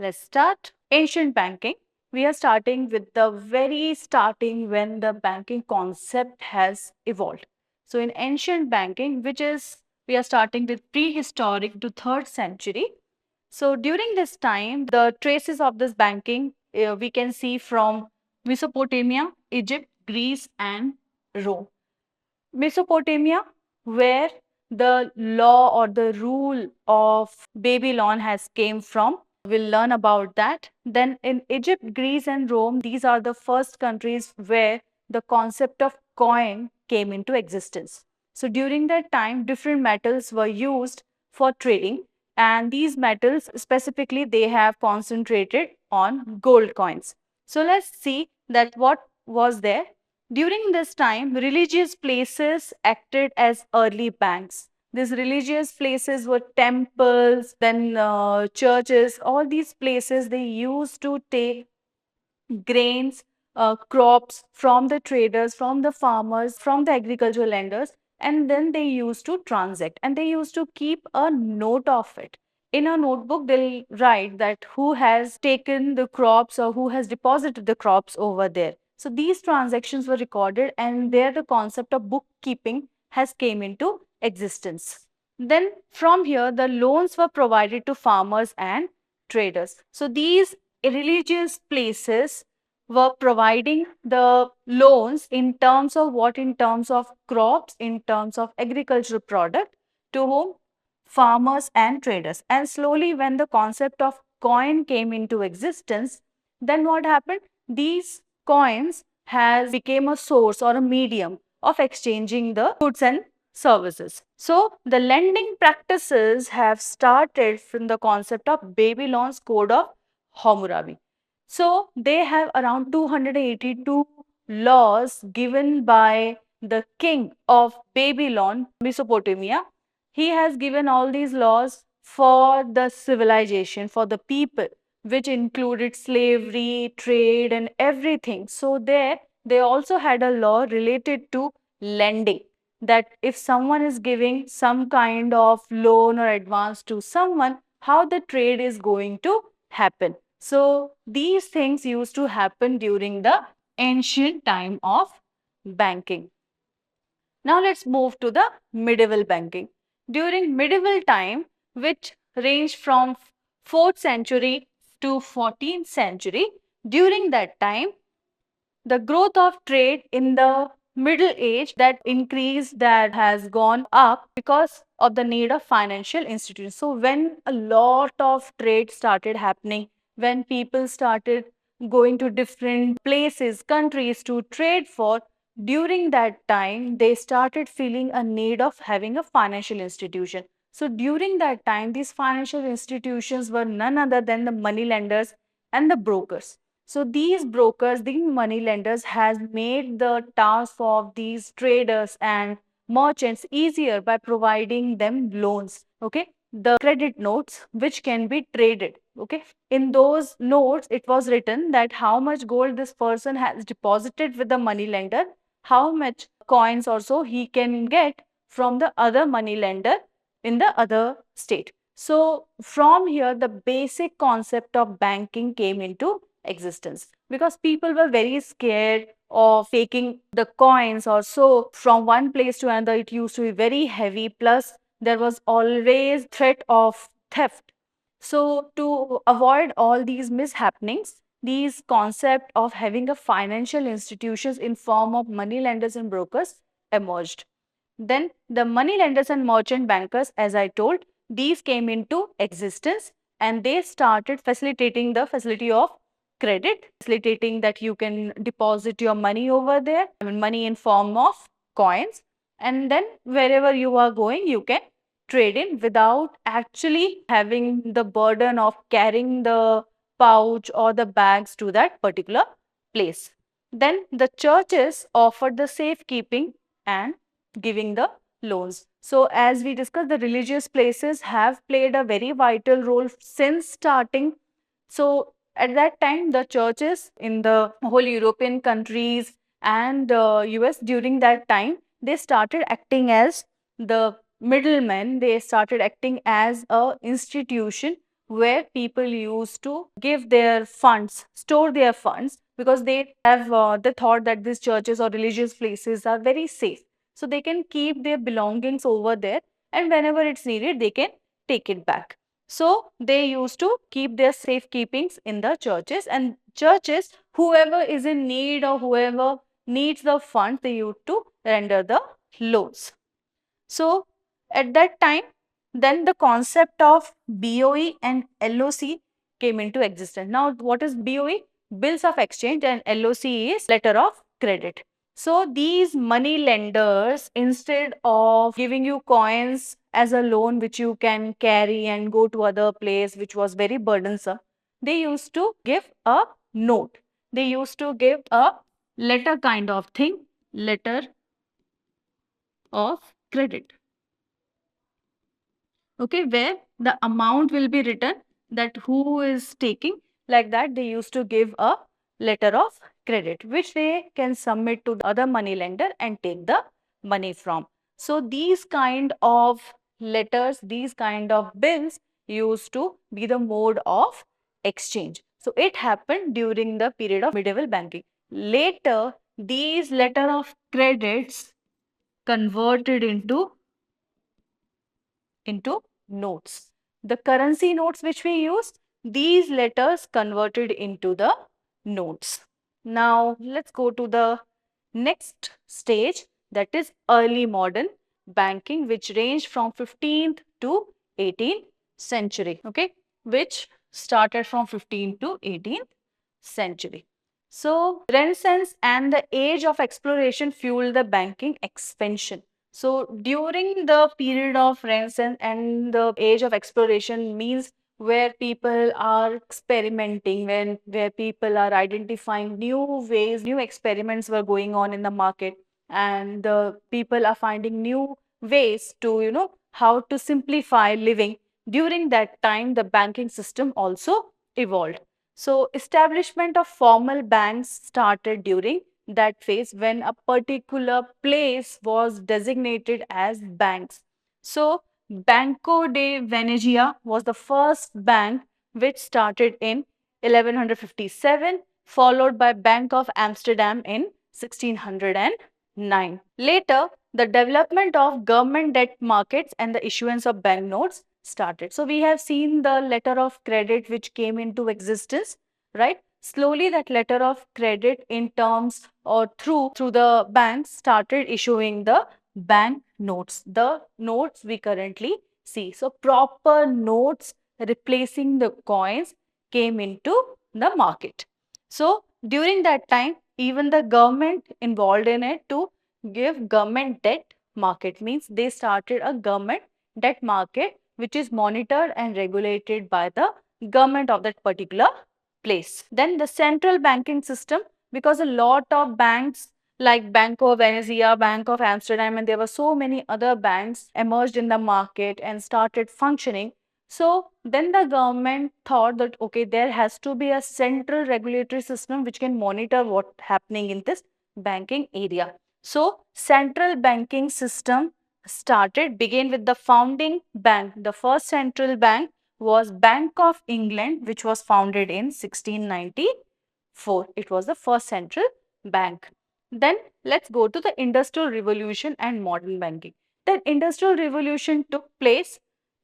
Let's start. Ancient banking. We are starting with the very starting when the banking concept has evolved. So in ancient banking, we are starting with prehistoric to 3rd century. So during this time, the traces of this banking we can see from Mesopotamia, Egypt, Greece, and Rome. Mesopotamia, where the law or the rule of Babylon has came from. We'll learn about that. Then in Egypt, Greece, and Rome, these are the first countries where the concept of coin came into existence. So during that time, different metals were used for trading, and these metals specifically they have concentrated on gold coins. So let's see that what was there. During this time, religious places acted as early banks. These religious places were temples, then churches. All these places they used to take grains, crops from the traders, from the farmers, from the agricultural lenders, and then they used to transact and they used to keep a note of it. In a notebook, they'll write that who has taken the crops or who has deposited the crops over there. So these transactions were recorded, and there the concept of bookkeeping has came into existence. Then from here, the loans were provided to farmers and traders. So these religious places were providing the loans in terms of what? In terms of crops, in terms of agricultural product to whom? Farmers and traders. And slowly when the concept of coin came into existence, then what happened? These coins has became a source or a medium of exchanging the goods and services. So the lending practices have started from the concept of Babylon's Code of Hammurabi. So they have around 282 laws given by the king of Babylon, Mesopotamia. He has given all these laws for the civilization, for the people, which included slavery, trade, and everything. So there, they also had a law related to lending, that if someone is giving some kind of loan or advance to someone, how the trade is going to happen. So these things used to happen during the ancient time of banking. Now let's move to the medieval banking. During medieval time, which ranged from 4th century to 14th century, during that time, the growth of trade in the middle age that increased, that has gone up because of the need of financial institutions. So when a lot of trade started happening, when people started going to different places, countries to trade for, during that time they started feeling a need of having a financial institution. So during that time, these financial institutions were none other than the money lenders and the brokers. So these brokers, these money lenders has made the task of these traders and merchants easier by providing them loans. Okay, the credit notes which can be traded. Okay, in those notes it was written that how much gold this person has deposited with the money lender, how much coins also he can get from the other money lender in the other state. So from here the basic concept of banking came into existence, because people were very scared of taking the coins or so from one place to another. It used to be very heavy, plus there was always threat of theft. So to avoid all these mishappenings, these concept of having a financial institutions in form of money lenders and brokers emerged. Then the money lenders and merchant bankers, as I told, these came into existence, and they started facilitating the facility of credit, facilitating that you can deposit your money over there, I mean money in form of coins, and then wherever you are going, you can trade in without actually having the burden of carrying the pouch or the bags to that particular place. Then the churches offered the safekeeping and giving the loans. So as we discussed, the religious places have played a very vital role since starting. So at that time, the churches in the whole European countries and US, during that time, they started acting as the middlemen. They started acting as a institution where people used to give their funds, store their funds, because they have the thought that these churches or religious places are very safe. So they can keep their belongings over there, and whenever it's needed, they can take it back. So they used to keep their safekeepings in the churches, and churches, whoever is in need or whoever needs the funds, they used to render the loans. So at that time, then the concept of BOE and LOC came into existence. Now, what is BOE? Bills of exchange, and LOC is letter of credit. So these money lenders, instead of giving you coins as a loan which you can carry and go to other place, which was very burdensome, they used to give a note. They used to give a letter kind of thing, letter of credit. Okay, where the amount will be written, that who is taking, like that they used to give a letter of credit which they can submit to the other money lender and take the money from. So these kind of letters, these kind of bills used to be the mode of exchange. So it happened during the period of medieval banking. Later, these letter of credits converted into notes. The currency notes which we use, these letters converted into the notes. Now let's go to the next stage, that is early modern banking, which ranged from 15th to 18th century, okay, which started from 15th to 18th century. So Renaissance and the age of exploration fueled the banking expansion. So during the period of Renaissance and the age of exploration means where people are experimenting, when where people are identifying new ways, new experiments were going on in the market, and the people are finding new ways to, how to simplify living. During that time, the banking system also evolved. So establishment of formal banks started during that phase, when a particular place was designated as banks. So Banco de Venezia was the first bank which started in 1157, followed by Bank of Amsterdam in 1609. Later, the development of government debt markets and the issuance of banknotes started. So we have seen the letter of credit which came into existence, right? Slowly that letter of credit in terms or through the banks started issuing the bank notes, the notes we currently see. So proper notes replacing the coins came into the market. So during that time, even the government involved in it to give government debt market, means they started a government debt market which is monitored and regulated by the government of that particular place. Then the central banking system, because a lot of banks like Banco Venezia, Bank of Amsterdam, and there were so many other banks emerged in the market and started functioning. So then the government thought that, okay, there has to be a central regulatory system which can monitor what's happening in this banking area. So central banking system began with the founding bank. The first central bank was Bank of England, which was founded in 1694. It was the first central bank. Then let's go to the Industrial Revolution and modern banking. The Industrial Revolution took place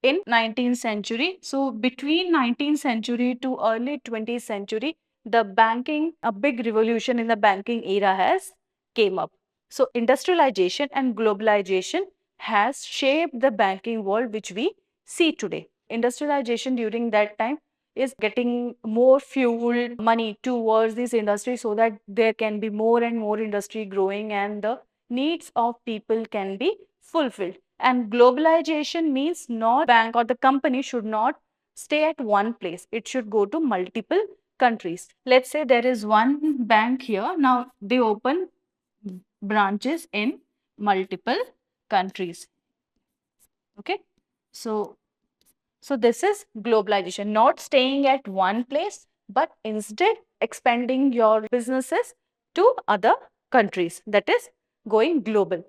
in 19th century. So between 19th century to early 20th century, the banking, a big revolution in the banking era has came up. So industrialization and globalization has shaped the banking world which we see today. Industrialization during that time is getting more fuel money towards this industry so that there can be more and more industry growing and the needs of people can be fulfilled. And globalization means not bank or the company should not stay at one place. It should go to multiple countries. Let's say there is one bank here. Now they open branches in multiple countries. Okay. So this is globalization, not staying at one place, but instead expanding your businesses to other countries, that is going global.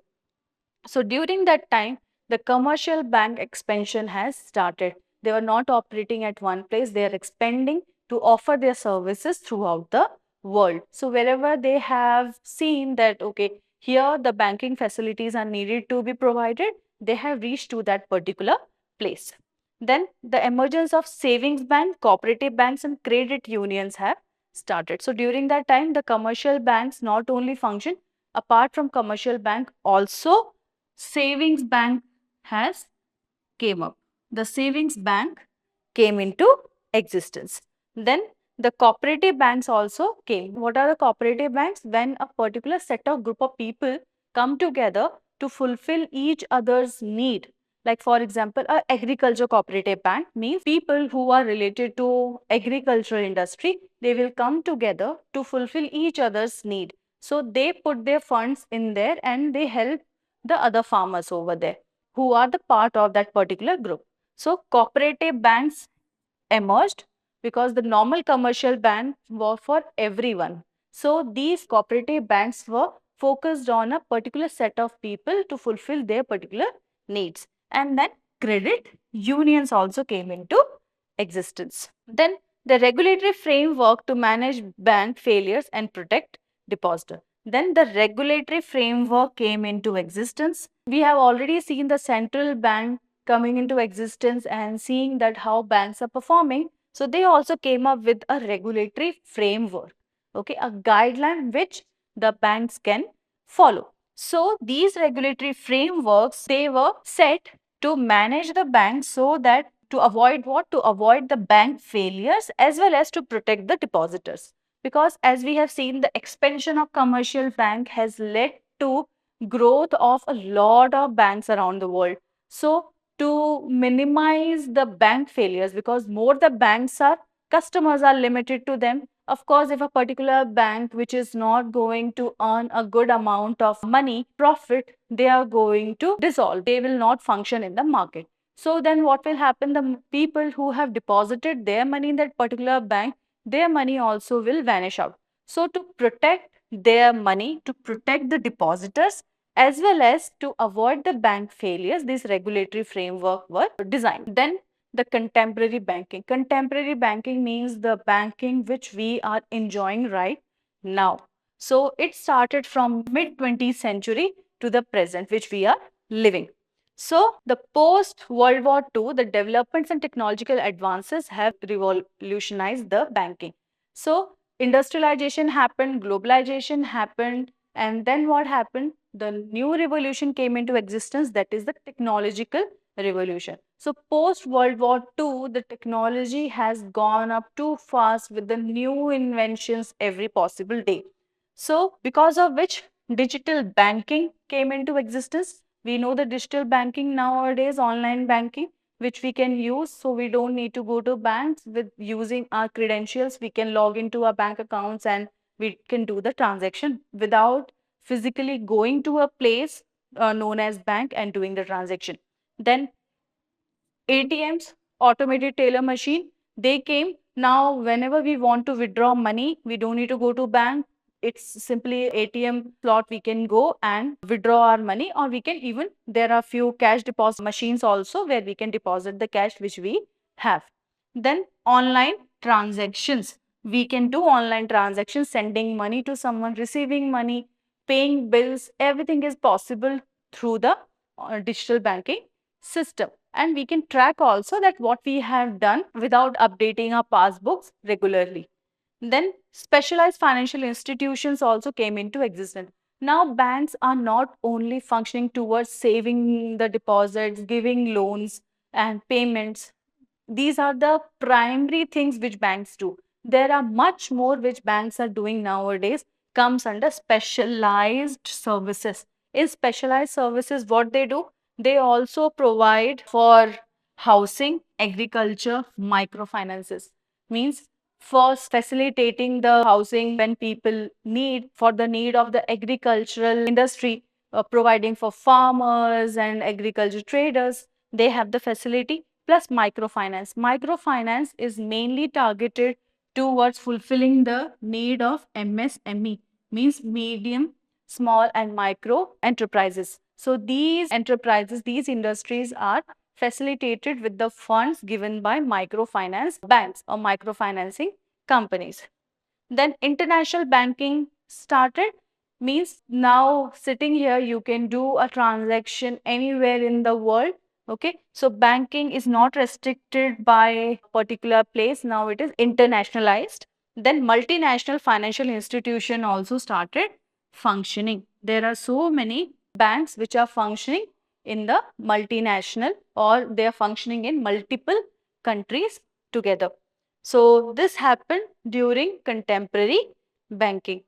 So during that time, the commercial bank expansion has started. They were not operating at one place. They are expanding to offer their services throughout the world. So wherever they have seen that, okay, here the banking facilities are needed to be provided, they have reached to that particular place. Then the emergence of savings bank, cooperative banks and credit unions have started. So during that time, the commercial banks not only function, apart from commercial bank, also savings bank has came up. The savings bank came into existence. Then the cooperative banks also came. What are the cooperative banks? When a particular set of group of people come together to fulfill each other's need. Like for example, a agriculture cooperative bank means people who are related to agricultural industry, they will come together to fulfill each other's need. So they put their funds in there and they help the other farmers over there who are the part of that particular group. So cooperative banks emerged because the normal commercial bank were for everyone. So these cooperative banks were focused on a particular set of people to fulfill their particular needs. And then credit unions also came into existence. Then the regulatory framework to manage bank failures and protect depositor. Then the regulatory framework came into existence. We have already seen the central bank coming into existence and seeing that how banks are performing. So they also came up with a regulatory framework, okay, a guideline which the banks can follow. So these regulatory frameworks, they were set to manage the bank so that to avoid what? To avoid the bank failures as well as to protect the depositors. Because as we have seen, the expansion of commercial bank has led to growth of a lot of banks around the world. So to minimize the bank failures, because more the banks are, customers are limited to them. Of course, if a particular bank which is not going to earn a good amount of money, profit, they are going to dissolve. They will not function in the market. So then what will happen? The people who have deposited their money in that particular bank, their money also will vanish out. So to protect their money, to protect the depositors, as well as to avoid the bank failures, this regulatory framework were designed. Then the contemporary banking. Contemporary banking means the banking which we are enjoying right now. So it started from mid 20th century to the present which we are living. So the post World War II, the developments and technological advances have revolutionized the banking. So industrialization happened, globalization happened, and then what happened? The new revolution came into existence, that is the technological revolution. So post World War II, the technology has gone up too fast with the new inventions every possible day. So because of which digital banking came into existence. We know the digital banking nowadays, online banking, which we can use. So we don't need to go to banks. With using our credentials, we can log into our bank accounts and we can do the transaction without physically going to a place known as bank and doing the transaction. Then ATMs, automated teller machine, they came. Now, whenever we want to withdraw money, we don't need to go to bank. It's simply ATM slot. We can go and withdraw our money, or we can even, there are few cash deposit machines also where we can deposit the cash which we have. Then online transactions. We can do online transactions, sending money to someone, receiving money, paying bills. Everything is possible through the digital banking system. And we can track also that what we have done without updating our passbooks regularly. Then specialized financial institutions also came into existence. Now banks are not only functioning towards saving the deposits, giving loans and payments. These are the primary things which banks do. There are much more which banks are doing nowadays, comes under specialized services. In specialized services, what they do? They also provide for housing, agriculture, microfinances. Means for facilitating the housing when people need, for the need of the agricultural industry, providing for farmers and agriculture traders, they have the facility. Plus microfinance. Microfinance is mainly targeted towards fulfilling the need of MSME, means medium, small and micro enterprises. So these enterprises, these industries are facilitated with the funds given by microfinance banks or microfinancing companies. Then international banking started, means now sitting here you can do a transaction anywhere in the world. Okay, so banking is not restricted by a particular place, now it is internationalized. Then multinational financial institution also started functioning. There are so many banks which are functioning in the multinational, or they are functioning in multiple countries together. So this happened during contemporary banking.